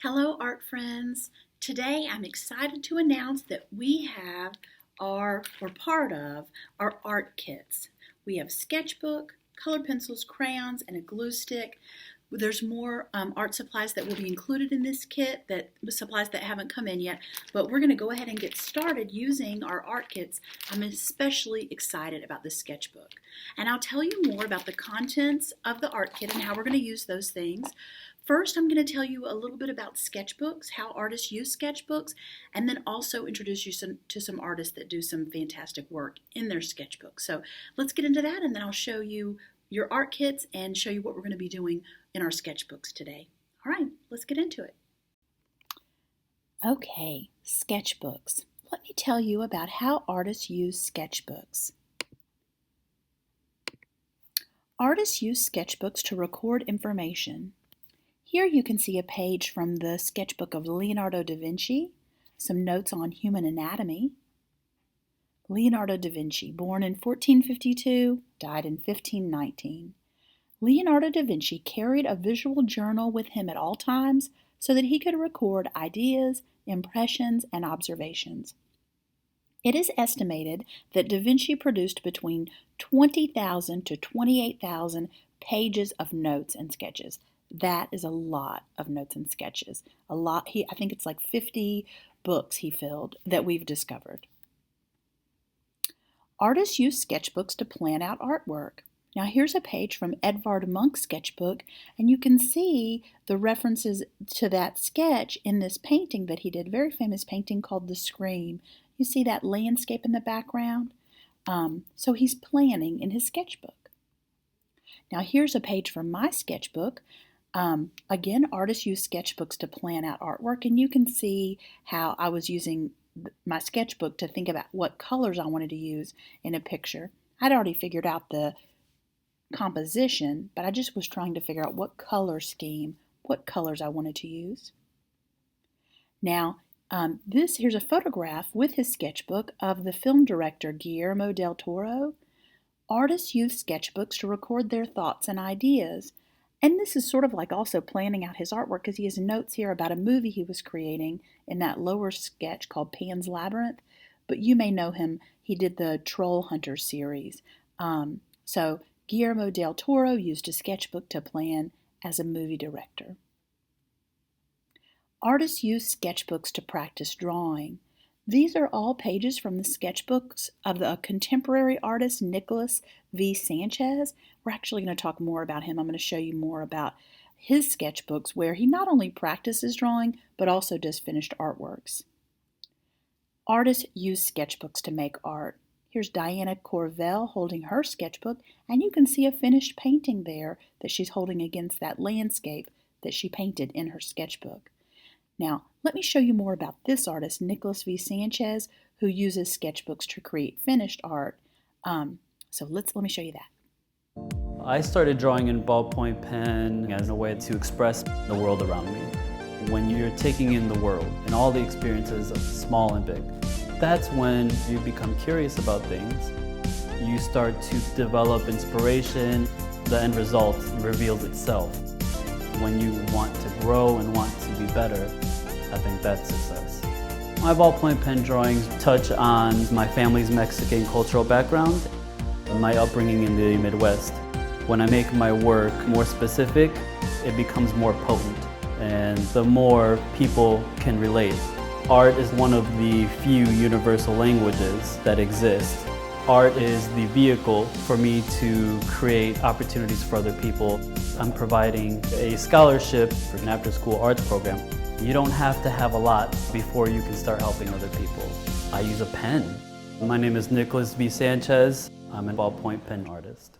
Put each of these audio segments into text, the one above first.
Hello, art friends. Today I'm excited to announce that we have we're part of our art kits. We have sketchbook, colored pencils, crayons, and a glue stick. There's more art supplies that will be included in this kit, supplies that haven't come in yet, but we're going to go ahead and get started using our art kits. I'm especially excited about the sketchbook. And I'll tell you more about the contents of the art kit and how we're going to use those things. First, I'm going to tell you a little bit about sketchbooks, how artists use sketchbooks, and then also introduce you to some artists that do some fantastic work in their sketchbooks. So let's get into that, and then I'll show you your art kits and show you what we're going to be doing in our sketchbooks today. All right, let's get into it. Okay, sketchbooks. Let me tell you about how artists use sketchbooks. Artists use sketchbooks to record information. Here you can see a page from the sketchbook of Leonardo da Vinci, some notes on human anatomy. Leonardo da Vinci, born in 1452, died in 1519. Leonardo da Vinci carried a visual journal with him at all times so that he could record ideas, impressions, and observations. It is estimated that da Vinci produced between 20,000 to 28,000 pages of notes and sketches. That is a lot of notes and sketches. I think it's like 50 books he filled that we've discovered. Artists use sketchbooks to plan out artwork. Now here's a page from Edvard Munch's sketchbook, and you can see the references to that sketch in this painting that he did, a very famous painting called The Scream. You see that landscape in the background? So he's planning in his sketchbook. Now here's a page from my sketchbook. Again, artists use sketchbooks to plan out artwork, and you can see how I was using my sketchbook to think about what colors I wanted to use in a picture. I'd already figured out the composition, but I just was trying to figure out what color scheme, what colors I wanted to use. Now, here's a photograph with his sketchbook of the film director Guillermo del Toro. Artists use sketchbooks to record their thoughts and ideas. And this is sort of like also planning out his artwork because he has notes here about a movie he was creating in that lower sketch called Pan's Labyrinth. But you may know him. He did the Troll Hunter series. So Guillermo del Toro used a sketchbook to plan as a movie director. Artists use sketchbooks to practice drawing. These are all pages from the sketchbooks of the contemporary artist Nicholas V. Sanchez. We're actually going to talk more about him. I'm going to show you more about his sketchbooks where he not only practices drawing, but also does finished artworks. Artists use sketchbooks to make art. Here's Diana Corvell holding her sketchbook, and you can see a finished painting there that she's holding against that landscape that she painted in her sketchbook. Now, let me show you more about this artist, Nicholas V. Sanchez, who uses sketchbooks to create finished art. So let me show you that. I started drawing in ballpoint pen as a way to express the world around me. When you're taking in the world and all the experiences of small and big, that's when you become curious about things. You start to develop inspiration. The end result reveals itself. When you want to grow and want to be better, I think that's success. My ballpoint pen drawings touch on my family's Mexican cultural background and my upbringing in the Midwest. When I make my work more specific, it becomes more potent, and the more people can relate. Art is one of the few universal languages that exist. Art is the vehicle for me to create opportunities for other people. I'm providing a scholarship for an after-school arts program. You don't have to have a lot before you can start helping other people. I use a pen. My name is Nicholas V. Sanchez. I'm a ballpoint pen artist.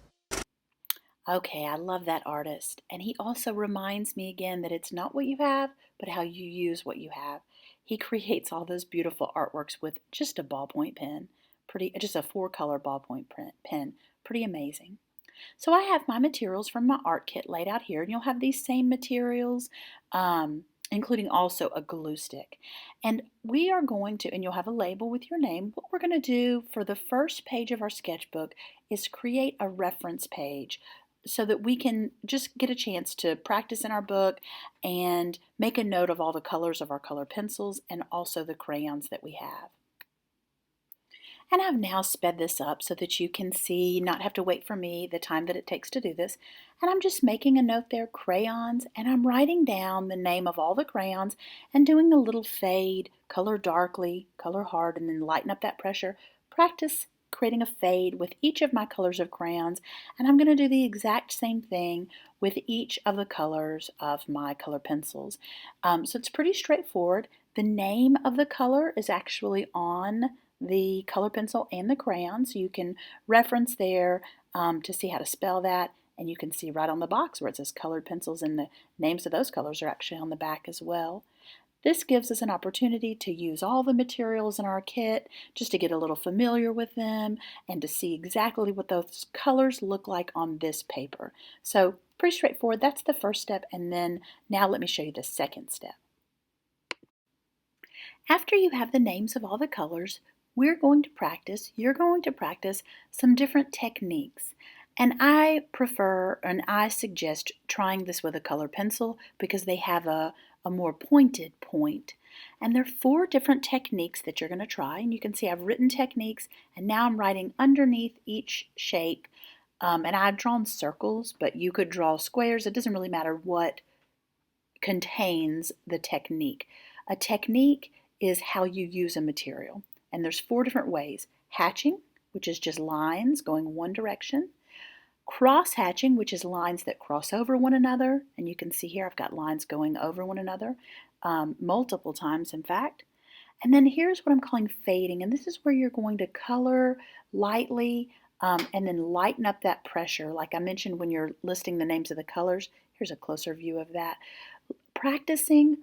Okay, I love that artist. And he also reminds me again that it's not what you have, but how you use what you have. He creates all those beautiful artworks with just a ballpoint pen. Just a 4-color ballpoint pen. Pretty amazing. So I have my materials from my art kit laid out here, and you'll have these same materials, including also a glue stick. And we are going to, and you'll have a label with your name, what we're going to do for the first page of our sketchbook is create a reference page so that we can just get a chance to practice in our book and make a note of all the colors of our color pencils and also the crayons that we have. And I've now sped this up so that you can see, not have to wait for me, the time that it takes to do this. And I'm just making a note there, crayons, and I'm writing down the name of all the crayons and doing a little fade, color darkly, color hard, and then lighten up that pressure. Practice creating a fade with each of my colors of crayons, and I'm going to do the exact same thing with each of the colors of my color pencils. So it's pretty straightforward. The name of the color is actually on the color pencil and the crayon, so you can reference there to see how to spell that, and you can see right on the box where it says colored pencils, and the names of those colors are actually on the back as well. This gives us an opportunity to use all the materials in our kit just to get a little familiar with them and to see exactly what those colors look like on this paper. So pretty straightforward. That's the first step, and then now let me show you the second step. After you have the names of all the colors, you're going to practice some different techniques. And I prefer and I suggest trying this with a color pencil because they have a more pointed point. And there are 4 different techniques that you're going to try. And you can see I've written techniques, and now I'm writing underneath each shape. And I've drawn circles, but you could draw squares. It doesn't really matter what contains the technique. A technique is how you use a material. And there's 4 different ways. Hatching, which is just lines going one direction. Cross hatching, which is lines that cross over one another. And you can see here I've got lines going over one another multiple times, in fact. And then here's what I'm calling fading. And this is where you're going to color lightly and then lighten up that pressure. Like I mentioned when you're listing the names of the colors, here's a closer view of that. Practicing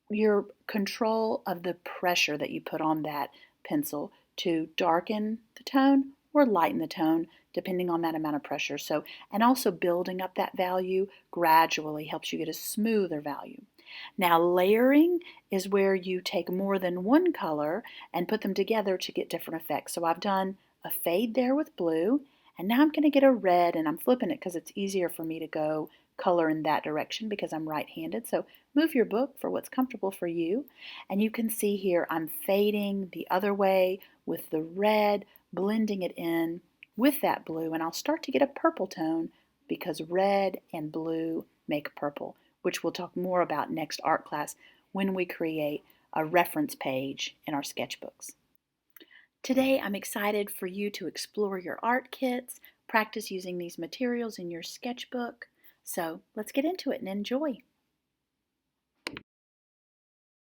your control of the pressure that you put on that pencil to darken the tone or lighten the tone depending on that amount of pressure. So, and also building up that value gradually helps you get a smoother value. Now layering is where you take more than one color and put them together to get different effects. So I've done a fade there with blue, and now I'm going to get a red, and I'm flipping it because it's easier for me to go color in that direction because I'm right-handed. So move your book for what's comfortable for you. And you can see here I'm fading the other way with the red, blending it in with that blue. And I'll start to get a purple tone because red and blue make purple, which we'll talk more about next art class when we create a reference page in our sketchbooks. Today I'm excited for you to explore your art kits, practice using these materials in your sketchbook. So let's get into it and enjoy.